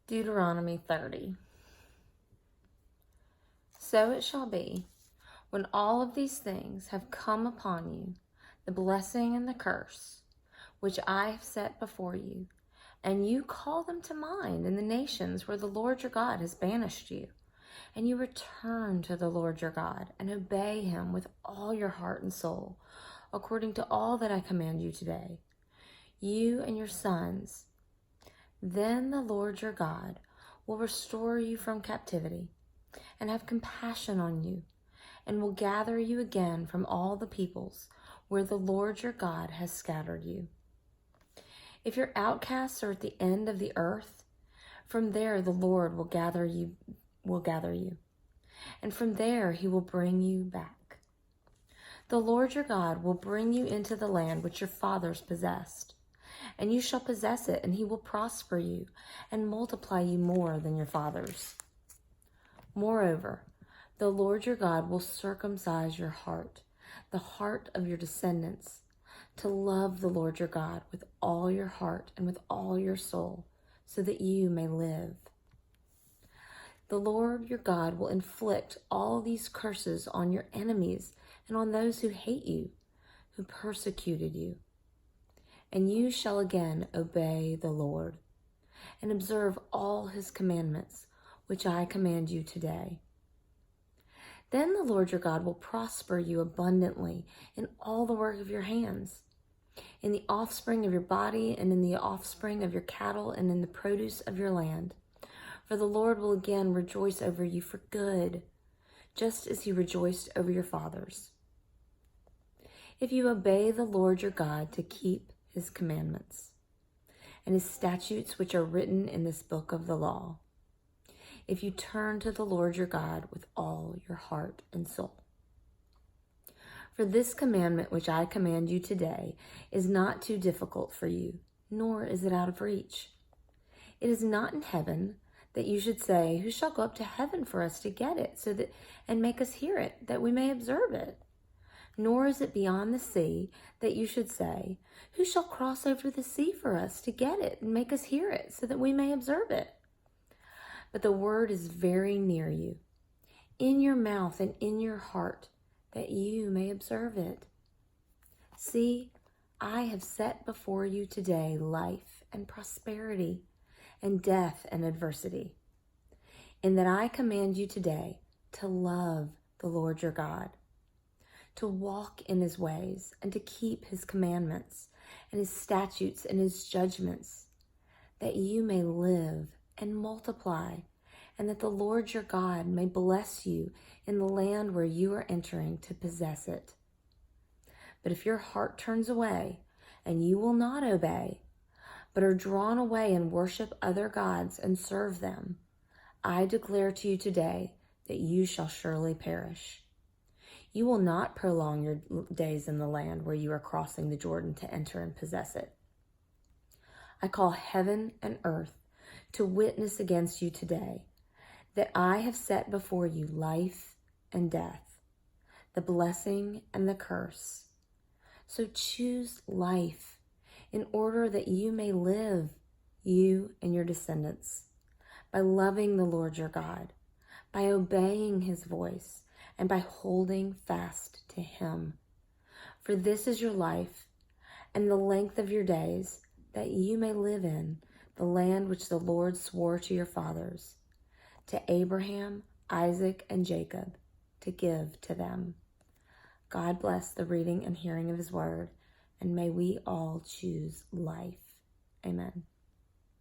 Deuteronomy 30. So it shall be, when all of these things have come upon you, the blessing and the curse, which I have set before you, and you call them to mind in the nations where the Lord your God has banished you, and you return to the Lord your God and obey him with all your heart and soul, according to all that I command you today, you and your sons, then the Lord your God will restore you from captivity and have compassion on you, and will gather you again from all the peoples where the Lord your God has scattered you. If your outcasts are at the end of the earth, from there the Lord will gather you, and from there he will bring you back. The Lord your God will bring you into the land which your fathers possessed, and you shall possess it, and he will prosper you and multiply you more than your fathers. Moreover, the Lord your God will circumcise your heart, the heart of your descendants, to love the Lord your God with all your heart and with all your soul, so that you may live. The Lord your God will inflict all these curses on your enemies and on those who hate you, who persecuted you. And you shall again obey the Lord and observe all his commandments, which I command you today. Then the Lord your God will prosper you abundantly in all the work of your hands, in the offspring of your body and in the offspring of your cattle and in the produce of your land. For the Lord will again rejoice over you for good, just as he rejoiced over your fathers. If you obey the Lord your God to keep his commandments and his statutes which are written in this book of the law, if you turn to the Lord your God with all your heart and soul. For this commandment which I command you today is not too difficult for you, nor is it out of reach. It is not in heaven that you should say, who shall go up to heaven for us to get it, and make us hear it, that we may observe it? Nor is it beyond the sea that you should say, who shall cross over the sea for us to get it and make us hear it, so that we may observe it? But the word is very near you, in your mouth and in your heart, that you may observe it. See, I have set before you today life and prosperity, and death and adversity, in that I command you today to love the Lord your God, to walk in his ways, and to keep his commandments and his statutes and his judgments, that you may live and multiply, and that the Lord your God may bless you in the land where you are entering to possess it. But if your heart turns away, and you will not obey, but are drawn away and worship other gods and serve them, I declare to you today that you shall surely perish. You will not prolong your days in the land where you are crossing the Jordan to enter and possess it. I call heaven and earth to witness against you today that I have set before you life and death, the blessing and the curse. So choose life, in order that you may live, you and your descendants, by loving the Lord your God, by obeying his voice, and by holding fast to him. For this is your life, and the length of your days, that you may live in the land which the Lord swore to your fathers, to Abraham, Isaac, and Jacob, to give to them. God bless the reading and hearing of his word, and may we all choose life. Amen.